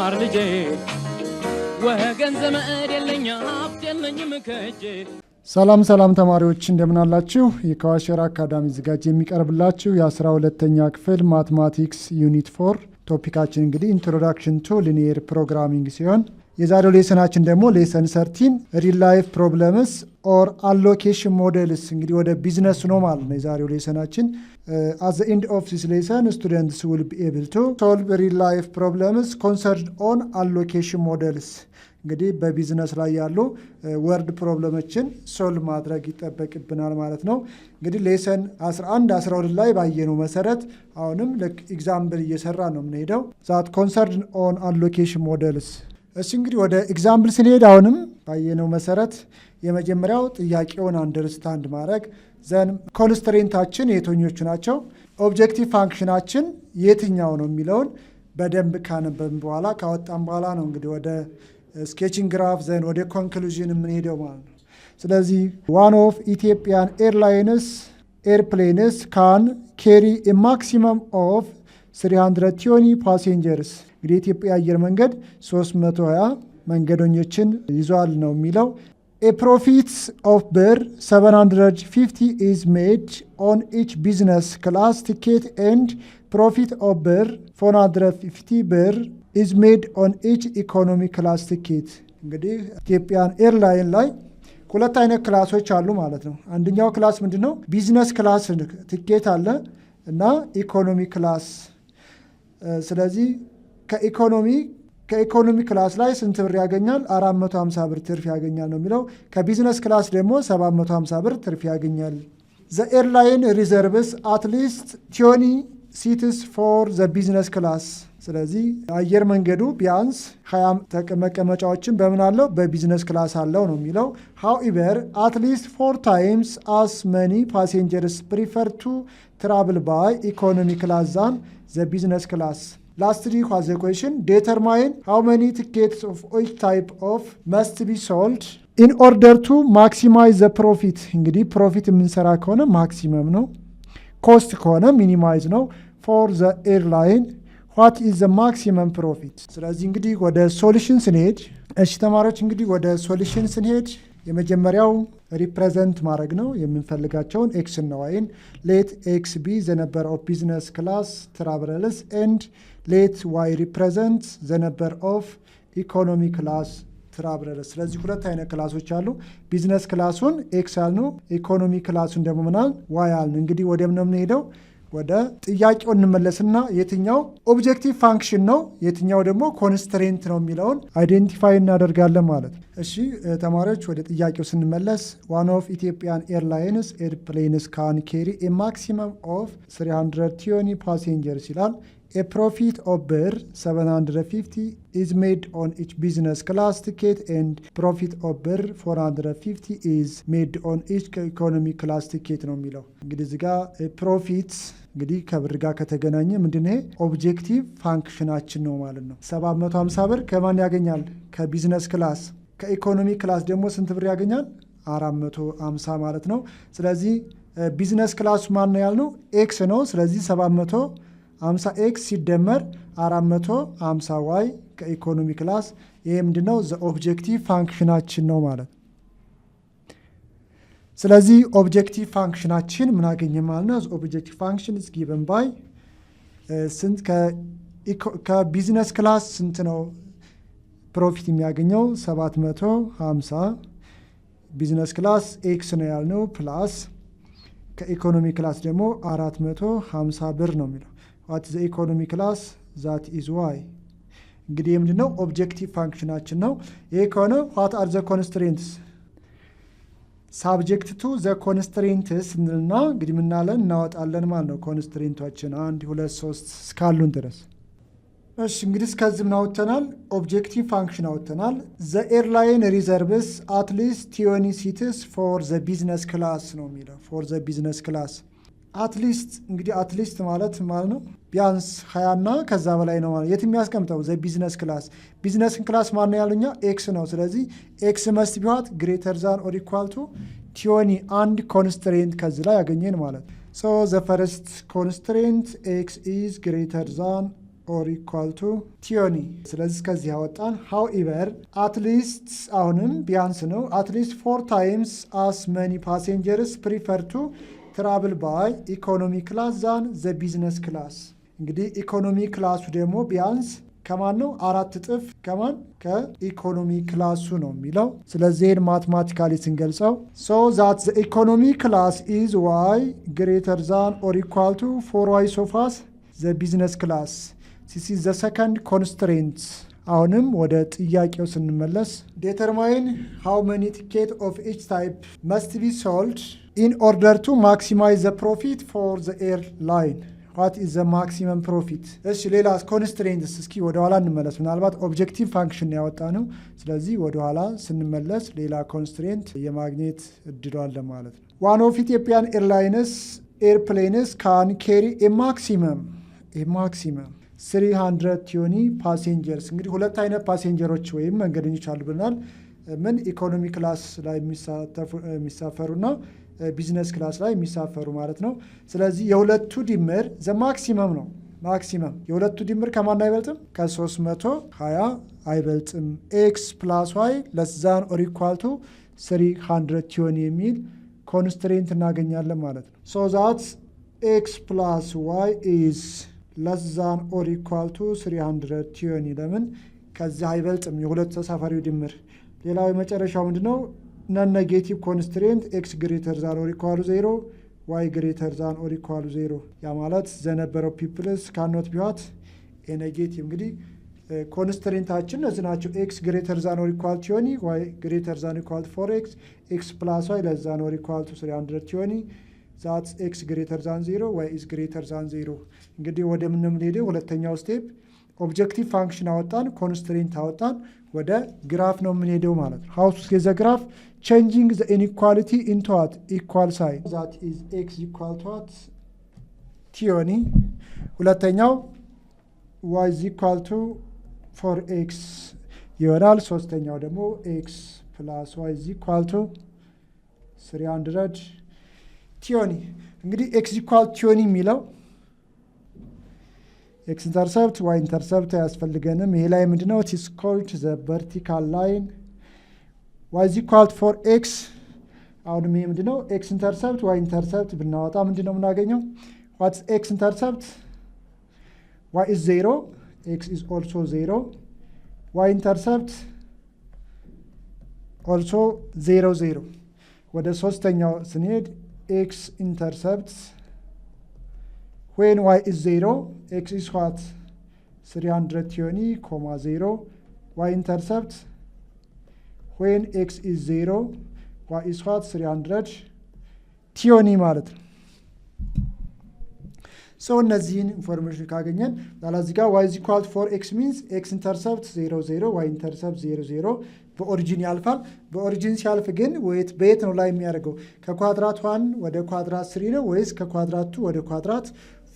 ተማር ልጄ ወገን ዘመድ የለኝ ሀብት የለኝም ከእጄ። ሰላም ተማሪዎች እንደምን አላችሁ? የከዋሸራ አካዳሚ ዝጋጅ የሚቀርብላችሁ የ12ኛ ክፍል ማትማቲክስ ዩኒት 4 ቶፒካችን እንግዲህ ኢንትሮዳክሽን ቱ ሊኒየር ፕሮግራሚንግ ሲሆን የዛሬው ሌሰናችን ደግሞ ሌሰን 13 ሪል ላይፍ ፕሮብለምስ ኦር አሎኬሽን ሞዴልስ እንግዲህ ወደ ቢዝነስ ነው ማለት ነው። የዛሬው ሌሰናችን at the end of this lesson students will be able to solve real life problems concerned on allocation models እንግዲህ በቢዝነስ ላይ ያሉ ወርድ ፕሮብለሞችን ሶልቭ ማድረግ ይጠበቅብናል ማለት ነው። እንግዲህ ሌሰን 11 12 ላይ ባየነው መሰረት አሁንም ኤግዛምፕል እየሰራ ነው የምንሄደው that concerned on allocation models። እሺ እንግዲህ ወደ ኤግዛምፕል ስንሄድ አሁንም ባየነው መሰረት የመጀመሪያው ጥያቄውን አንደርስታንድ ማድረግ ዘን ኮንስትሬንታችን የትኞቹ ናቸው፣ ኦብጀክቲቭ ፋንክሽናችን የትኛው ነው የሚለውን በደንብ ካነበብን በኋላ ካወጣን በኋላ ነው እንግዲህ ወደ ስኬቺንግ ግራፍ ዘን ወደ ኮንክሉዥን የምንሄደው ማለት ነው። ስለዚህ ዋን ኦፍ ኢትዮጵያን ኤርላይንስ ኤርፕሌንስ ካን ኬሪ ኤ ማክሲመም ኦፍ 320 ፓሴንጀርስ እንግዲህ የኢትዮጵያ አየር መንገድ 320 መንገደኞችን ይዟል ነው የሚለው። A profit of BIR 750 is made on each business class ticket and profit of BIR 450 BIR is made on each economy class ticket። እንግዲህ ኢትዮጵያን ኤርላይን ላይ ሁለት አይነት ክላሶች አሉ ማለት ነው። አንደኛው ክላስ ምንድነው? ቢዝነስ ክላስ ቲኬት አለ እና ኢኮኖሚ ክላስ። ስለዚህ ከኢኮኖሚ ክላስ ላይ ስንት ብር ያገኛል? 450 ብር ትርፍ ያገኛል ነው የሚለው። ከቢዝነስ ክላስ ደግሞ 750 ብር ትርፍ ያገኛል። The airline reserves at least 20 seats for the business class። ስለዚህ አየር መንገዱ ቢያንስ 20 መቀመጫዎችን በምን አለው? በቢዝነስ ክላስ አለው ነው የሚለው። However, at least 4 times as many passengers prefer to travel by economy class than the business class. Lastly, was the question, determine how many tickets of each type of must be sold in order to maximize the profit። እንግዲህ ፕሮፊት የምንሰራ ከሆነ ማክሲመም ነው፣ ኮስት ከሆነ ሚኒማይዝ ነው። for the airline what is the maximum profit? ስለዚህ እንግዲህ ወደ ሶሉሽን ስንሄድ፣ እሺ ተማሪዎች እንግዲህ ወደ ሶሉሽን ስንሄድ የመጀመሪያው ሪፕሬዘንት ማድረግ ነው የምንፈልጋቸውን ኤክስ እና ዋይን። ሌት ኤክስ ቢ ዘ ነምበር ኦፍ ቢዝነስ ክላስ ትራቨለርስ ኤንድ ሌት ዋይ ሪፕሬዘንት ዘ ነምበር ኦፍ ኢኮኖሚ ክላስ ትራቨለርስ። ስለዚህ ሁለት አይነት ክላሶች አሉ። ቢዝነስ ክላሱን ኤክስ ያልነው፣ ኢኮኖሚ ክላሱን ደግሞ ምናል ዋይ ያልን። እንግዲህ ወደ ምን ነው የምንሄደው? ወደ ጥያቄው እንመለስና የትኛው ኦብጀክቲቭ ፋንክሽን ነው የትኛው ደግሞ ኮንስትሬንት ነው የሚለውን አይዴንቲፋይ እናደርጋለን ማለት ነው። እሺ ተማሪዎች ወደ ጥያቄው ስንመለስ ዋን ኦፍ ኢትዮጵያን ኤርላይንስ ኤርፕሌንስ ካን ኬሪ ኤ ማክሲመም ኦፍ 320 ፓሴንጀርስ ይላል። A profit of BIR 750 is made on each business class ticket and profit of BIR 450 is made on each economy class ticket ነው የሚለው። እንግዲህ እዚህ ጋር ፕሮፊት እንግዲህ ከብር ጋር ከተገናኘ ምንድነው? ኦብጀክቲቭ ፋንክሽናችን ነው ማለት ነው። 750 ብር ከማን ያገኛል? ከቢዝነስ ክላስ። ከኢኮኖሚ ክላስ ደግሞ ስንት ብር ያገኛል? 450 ማለት ነው። ስለዚህ ቢዝነስ ክላሱ ማን ነው ያልነው? ኤክስ ነው። ስለዚህ 750 ኤክስ ሲደመር 450 ዋይ ከኢኮኖሚ ክላስ። ይሄ ምንድነው? ዘ ኦብጀክቲቭ ፋንክሽናችን ነው ማለት ነው። ስለዚህ ኦብጀክቲቭ ፋንክሽናችን ምን አገኘ ማለት ነው? ኦብጀክቲቭ ፋንክሽን is given by ስንት ከቢዝነስ ክላስ ስንት ነው ፕሮፊት የሚያገኘው? 750 ቢዝነስ ክላስ ኤክስ ነው ያልነው ፕላስ ከኢኮኖሚ ክላስ ደግሞ 450 ብር ነው የሚለው። what is the economy class? that is y። እንግዲህ ምንድነው? ኦብጀክቲቭ ፋንክሽናችን ነው። ይሄ ከሆነ what are the constraints? ሳብጀክት ቱ ዘ ኮንስትሬንትስ እንልና እንግዲህ ምናለን እናወጣለን ማለት ነው። ኮንስትሬንቶችን 1 2 3 እስካሉን ድረስ። እሺ እንግዲህ እስከዚህ ምን አውጥተናል? ኦብጀክቲቭ ፋንክሽን አውጥተናል። ዘ ኤርላይን ሪዘርቭስ at least 20 seats for the business class ነው የሚለው። for the business class አትሊስት እንግዲህ አትሊስት ማለት ነው ቢያንስ 20 እና ከዛ በላይ ነው ማለት። የት የሚያስቀምጠው? ዘ ቢዝነስ ክላስ። ቢዝነስን ክላስ ማን ነው ያሉኛ? ኤክስ ነው። ስለዚህ ኤክስ መስት ቢሆን ግሬተር ዛን ኦር ኢኳል ቱ 20 አንድ ኮንስትሬንት ከዚህ ላይ ያገኘን ማለት። ሶ ዘ ፈርስት ኮንስትሬንት ኤክስ ኢዝ ግሬተር ዛን or equal to 20 ስለዚህ ከዚህ ያወጣን however at least አሁንም ቢያንስ ነው at least 4 times as many passengers prefer to travel by economy class than the business class እንግዲህ ኢኮኖሚ ክላሱ ደግሞ ቢያንስ ከማን ነው 4 እጥፍ ከማን ከኢኮኖሚ ክላሱ ነው የሚለው ስለዚህ ማትማቲካሊ ስንገልጸው so that the economy class is y greater than or equal to 4y so fast the business class this is the second constraint አሁንም ወደ ጥያቄው ስንመለስ determine how many tickets of each type must be sold in order to maximize the profit for the airline what is the maximum profit እሺ ሌላስ ኮንስትሬንትስ እስኪ ወደ ኋላ እንመለስ ምናልባት ኦብጀክቲቭ ፋንክሽን ያወጣ ነው ስለዚህ ወደ ኋላ ስንመለስ ሌላ ኮንስትሬንት የማግኘት እድሉ አለ ማለት ነው one of Ethiopian Airlines airplanes can carry a maximum 320 passengers እንግዲህ ሁለት አይነት ፓሴንጀሮች ወይም መንገደኞች አሉ ብለናል ምን ኢኮኖሚ ክላስ ላይ የሚሳፈሩና ቢዝነስ ክላስ ላይ የሚሳፈሩ ማለት ነው ስለዚህ የሁለቱ ድምር ዘ ማክሲመም ነው ማክሲመም የሁለቱ ድምር ከማን አይበልጥም ከ320 አይበልጥም x + y ለዛን ኦር ኢኳል ቱ 320 የሚል ኮንስትሬንት እናገኛለን ማለት ነው so that x + y is less than or equal to 320 ለምን ከዚህ አይበልጥም የሁለቱ ተሳፋሪው ድምር ሌላው የመጨረሻው ምንድነው non-negative constraint x greater than or equal to 0 y greater than or equal to 0 ያ ማለት the number of people cannot be what a negative እንግዲህ ኮንስትሬንታችን እነዚህ ናቸው x greater than or equal to 20 y greater than or equal to 4x x plus y less than or equal to 320 that's x greater than 0 y is greater than 0 እንግዲህ ወደ ምንም ሄደው ሁለተኛው ስቴፕ ኦብጀክቲቭ ፋንክሽን አወጣን ኮንስትሬንት አወጣን ወደ ግራፍ ነው የምንሄደው ማለት ነው how to get the graph changing the inequality into what equal sign that is x equal to what 20 ሁለተኛው y is equal to 4x ይሆናል ሶስተኛው ደግሞ x plus y is equal to 320 እንግዲህ x equal to 20 የሚለው x intercept y intercept ያስፈልገንም ይሄ ላይ ምንድነው it is called the vertical line y is equal to 4x አሁን ይሄ ምንድነው x intercept y intercept ብናወጣ ምንድነው የምናገኘው what's x intercept y is 0 x is also 0 y intercept also 0 0 ወደ ሶስተኛው ስንሄድ x intercept when y is 0 x is what 320, 0 y intercept when x is 0 y is what 320 ማለት ነው so እነዚህን ኢንፎርሜሽን ካገኘን ዛላዚህ ጋር y is equal to 4x means x intercept 0 0 y intercept 0 0 በኦሪጂን ያልፋል በኦሪጂን ሲያልፍ ግን በየት ነው ላይ የሚያደርገው ከኳድራት 1 ወደ ኳድራት 3 ነው ወይስ ከኳድራት 2 ወደ ኳድራት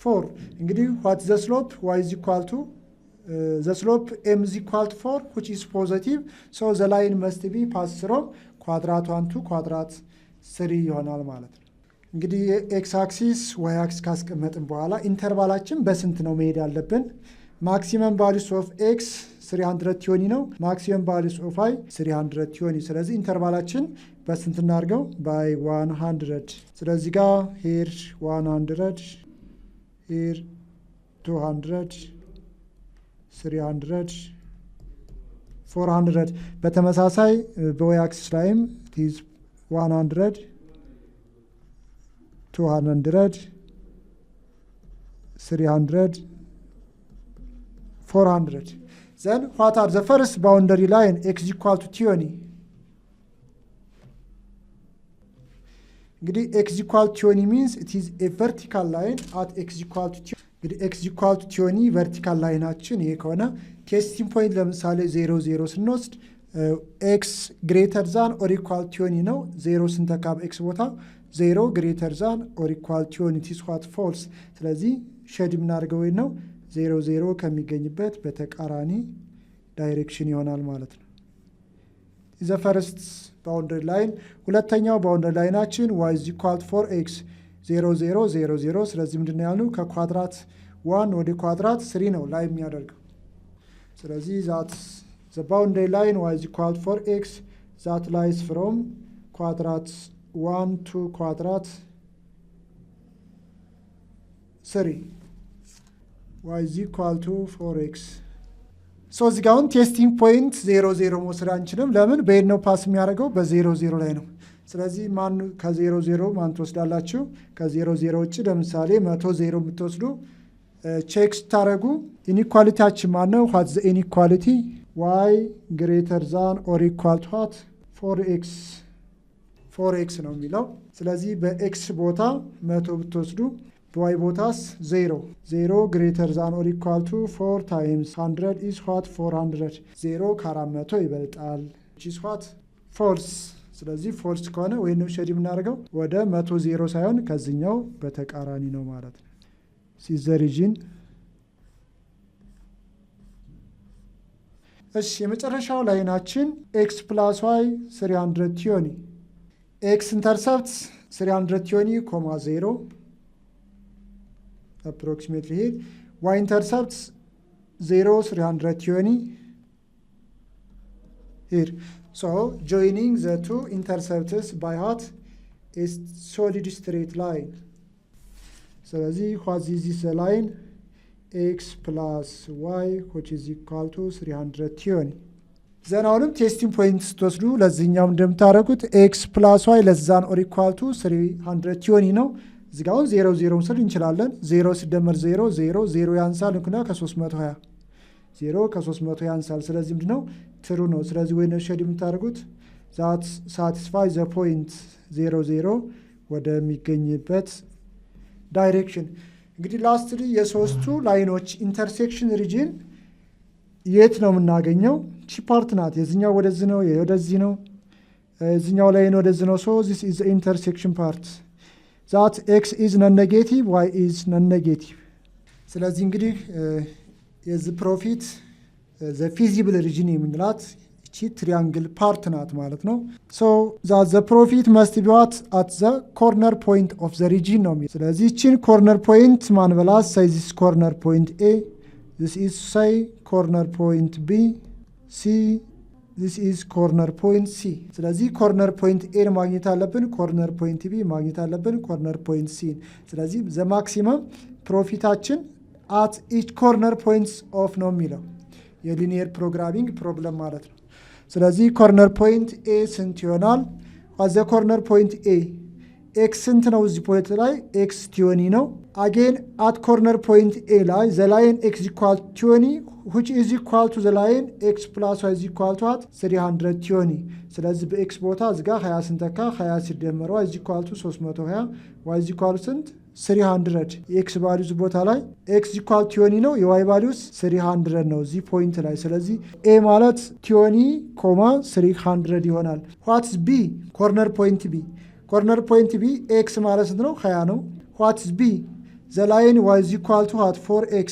4 እንግዲህ what the slope y is equal to the slope m is equal to 4 which is positive so the line must be pass from quadrat 1 to quadrat 3 ይሆናል ማለት ነው እንግዲህ x axis y axis ካስቀመጥን በኋላ ኢንተርቫላችን በስንት ነው መሄድ ያለብን maximum values of x 320 ነው maximum values of y 320 ስለዚህ ኢንተርቫላችን በስንት እናርገው by 100 ስለዚህ ጋር here 100 here 200 300 400 በተመሳሳይ በy axis ላይም it is 100 200 300 400 then what are the first boundary line x equal to 20 እንግዲህ x equal to 20 means it is a vertical line at x equal to 20 እንግዲህ x equal to 20 vertical ላይናችን ይሄ ከሆነ ቴስቲንግ ፖይንት ለምሳሌ 0 0 ስንወስድ x greater than or equal to 20 ነው 0 ስንተካብ x ቦታ 0 greater than or equal to 20 is what false ስለዚህ ሼድ የምናደርገው ወይ ነው 0 0 ከሚገኝበት በተቃራኒ ዳይሬክሽን ይሆናል ማለት ነው is the first boundary line ሁለተኛው boundary ላይናችን y is equal to 4x 0 0 0 0 ስለዚህ ምንድነው ያልነው ከኳድራት 1 ወደ ኳድራት 3 ነው ላይ የሚያደርገው። ስለዚህ ዛት the boundary line y is equal to 4x that lies from quadrat 1 to quadrat 3 y is equal to 4x ሶ እዚህ ጋር አሁን ቴስቲንግ ፖይንት 0 0 መውሰድ አንችልም። ለምን በየት ነው ፓስ የሚያደርገው? በ0 0 ላይ ነው። ስለዚህ ማን ከ0 0 ማን ትወስዳላችሁ? ከ0 0 ውጭ ለምሳሌ 100 0 የምትወስዱ ቼክ ስታደርጉ ኢኒኳሊቲያችን ማን ነው? ዋት ዘ ኢኒኳሊቲ y greater than or equal to what 4x ነው የሚለው። ስለዚህ በኤክስ ቦታ 100 ብትወስዱ በዋይ ቦታስ 0 greater than or equal to 4 times 100 is what 400 0 ከ400 ይበልጣል which is what false። ስለዚህ ፎልስ ከሆነ ወይ ነው ሸዲ የምናደርገው ወደ 100 0 ሳይሆን ከዚህኛው በተቃራኒ ነው ማለት ነው። is the region እሺ የመጨረሻው ላይናችን x plus y 320 x intercepts 320, 0 approximately here y intercepts 0 320 here. So joining the two intercepts by what is solid straight line. ስለዚህ what is this line x plus y which is equal to 320 ዘናውንም ቴስቲንግ ፖይንት ስትወስዱ ለዚህኛው እንደምታደርጉት x plus y less than or equal to 320 ነው። እዚህ ጋር 0 0 መስል እንችላለን። 0 ሲደመር 0 0 0 ያንሳል እንኩና ከ320 0 ከ300 ያንሳል። ስለዚህ ምንድነው ትሩ ነው። ስለዚህ ወይ ነው ሼድ የምታደርጉት that satisfy the point 0 0 ወደሚገኝበት ዳይሬክሽን። እንግዲህ ላስትሊ የሶስቱ ላይኖች ኢንተርሴክሽን ሪጅን የት ነው የምናገኘው? ቺ ፓርት ናት። የዚህኛው ወደዚህ ነው፣ ወደዚህ ነው፣ የዚህኛው ላይን ወደዚህ ነው። ሶ this is the intersection part that x is non-negative y is non-negative። ስለዚህ እንግዲህ የዚህ ፕሮፊት the feasible region የምንላት እቺ ትሪያንግል ፓርት ናት ማለት ነው። ሶ that the profit must be what at the corner point of the region ነው። ስለዚህ እቺን ኮርነር ፖይንት ማን በላት? say this corner point a, this is say corner point b, c, this is corner point c። ስለዚህ ኮርነር ፖይንት a ማግኘት አለብን፣ ኮርነር ፖይንት b ማግኘት አለብን፣ ኮርነር ፖይንት c። ስለዚህ the maximum ፕሮፊታችን at each corner points of ነው የሚለው የሊኒየር ፕሮግራሚንግ ፕሮብለም ማለት ነው። ስለዚህ ኮርነር ፖይንት ኤ ስንት ይሆናል? ዋዘ ኮርነር ፖይንት ኤ ኤክስ ስንት ነው? እዚህ ፖይንት ላይ ኤክስ 20 ነው። አጌን አት ኮርነር ፖይንት ኤ ላይ ዘ ላይን ኤክስ ኢኳል 20 which is equal to the line x plus y is equal to what 320። ስለዚህ በኤክስ ቦታ እዚህ ጋር 20 ስንተካ 20 ሲደመር y is equal to 320 y is equal to ስንት 300። የኤክስ ቫልዩስ ቦታ ላይ ኤክስ ኢኳል 20 ነው፣ የዋይ ቫልዩስ 300 ነው እዚህ ፖይንት ላይ። ስለዚህ ኤ ማለት 20,300 ይሆናል። ዋትስ ቢ ኮርነር ፖይንት ቢ? ኮርነር ፖይንት ቢ ኤክስ ማለት ስንት ነው? 20 ነው። ዋትስ ቢ ዘ ላይን ዋይ ኢዝ ኢኳል ቱ ዋት 4x።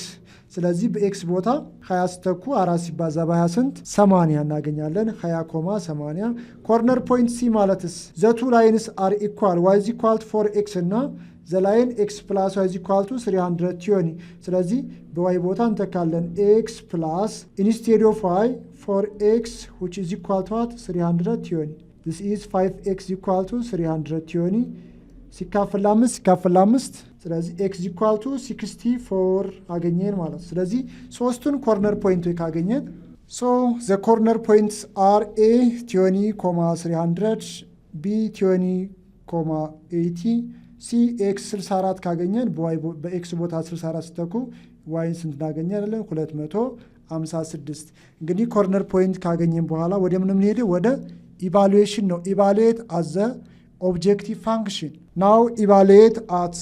ስለዚህ በኤክስ ቦታ 20 ስተኩ 4 ሲባዛ በ20 ስንት 80 እናገኛለን። 20,80። ኮርነር ፖይንት ሲ ማለትስ ዘ ቱ ላይንስ አር ኢኳል ዋይ ኢዝ ኢኳል ቱ 4x እና ዘ ላይን ኤክስ ፕላስ ዋይ ኢዝ ኢኳል ቱ 320። ስለዚህ በዋይ ቦታ እንተካለን ኤክስ ፕላስ ኢንስቴድ ኦፍ ዋይ 4x which is equal to what 320። this is 5x equal to 320 ሲካፈል 5 ስለዚህ x equal to 64 አገኘን ማለት ነው። ስለዚህ ሶስቱን ኮርነር ፖይንቶች ካገኘን so the corner points are a 20,300 b 20,80 ሲ ኤክስ 64 ካገኘን በኤክስ ቦታ 64 ስተኩ ዋይን ስንት እናገኛለን? 256። እንግዲህ ኮርነር ፖይንት ካገኘን በኋላ ወደ ምን የምንሄደው? ወደ ኢቫሉዌሽን ነው። ኢቫሉዌት አት ዘ ኦብጀክቲቭ ፋንክሽን ናው ኢቫሉዌት አት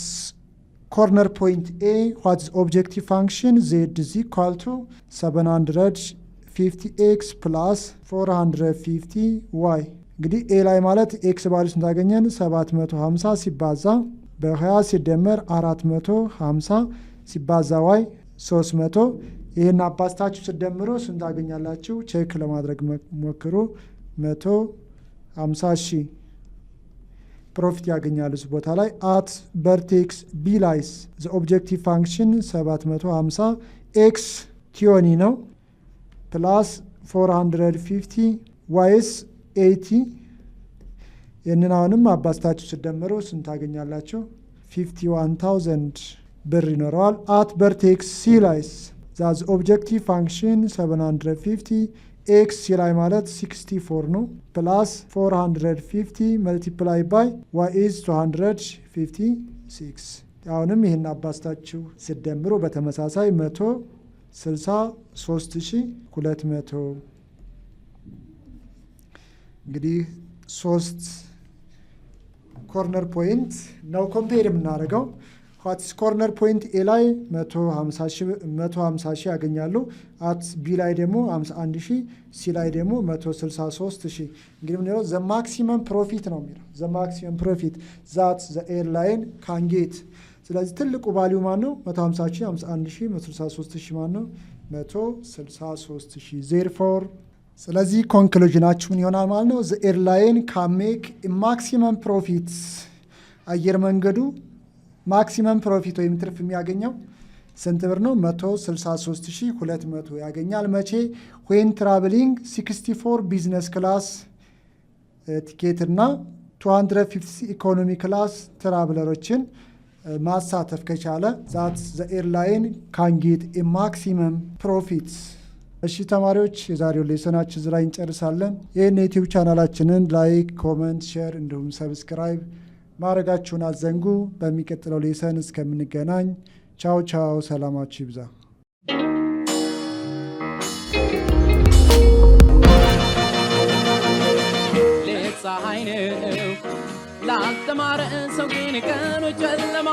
ኮርነር ፖይንት ኤ ዋት ኢዝ ኦብጀክቲቭ ፋንክሽን ዜድ ኢዝ ኢኳል ቱ 750x ፕላስ 450 ዋይ። እንግዲህ ኤ ላይ ማለት ኤክስ ቫልዩ ስንታገኘን 750 ሲባዛ በ20 ሲደመር 450 ሲባዛ ዋይ 300። ይህን አባስታችሁ ስደምሮ ስንታገኛላችሁ? ቼክ ለማድረግ ሞክሩ። 150,000 ፕሮፊት ያገኛሉ እዚህ ቦታ ላይ at vertex b ላይ the objective function 750 x ቲዮኒ ነው plus 450 y 80 የነናውንም አባስታችሁ ሲደመሩ ስንት ታገኛላችሁ 51000 ብር ይኖረዋል at vertex c ላይ the objective function 750 x ላይ ማለት 64 ነው plus 450 multiply by y is 256 አሁንም ይሄን አባስታችሁ ሲደምሩ በተመሳሳይ 163200 እንግዲህ 3 ኮርነር ፖይንት ነው ኮምፔር የምናደርገው ኳትስ ኮርነር ፖይንት ኤ ላይ 150 ሺህ ያገኛሉ አት ቢ ላይ ደግሞ 51 ሺህ ሲ ላይ ደግሞ 163 ሺህ እንግዲህ ምን ነው ዘ ማክሲመም ፕሮፊት ነው የሚለው ዘ ማክሲመም ፕሮፊት ዛት ዘ ኤርላይን ካን ጌት ስለዚህ ትልቁ ቫልዩ ማን ነው 150 ሺህ 51 ሺህ 163 ሺህ ማን ነው 163 ሺህ therefore ስለዚህ ኮንክሉዥናችን ይሆናል ማለት ነው ዘ ኤርላይን ካን ሜክ ማክሲመም ፕሮፊት አየር መንገዱ ማክሲመም ፕሮፊት ወይም ትርፍ የሚያገኘው ስንት ብር ነው 163200 ያገኛል መቼ when traveling 64 ቢዝነስ ክላስ ቲኬት እና 250 ኢኮኖሚ ክላስ ትራቭለሮችን ማሳተፍ ከቻለ that the airline can get a maximum profit እሺ ተማሪዎች የዛሬው ሌሰናችን እዚህ ላይ እንጨርሳለን ይሄን ዩቲዩብ ቻናላችንን ላይክ ኮሜንት ሼር እንዲሁም ሰብስክራይብ ማረጋችሁን አዘንጉ በሚቀጥለው ሌሰን እስከምንገናኝ ቻው ቻው ሰላማችሁ ይብዛ ፀሐይ ነው ላልተማረ ሰው ግን ቀኑ ጨለማ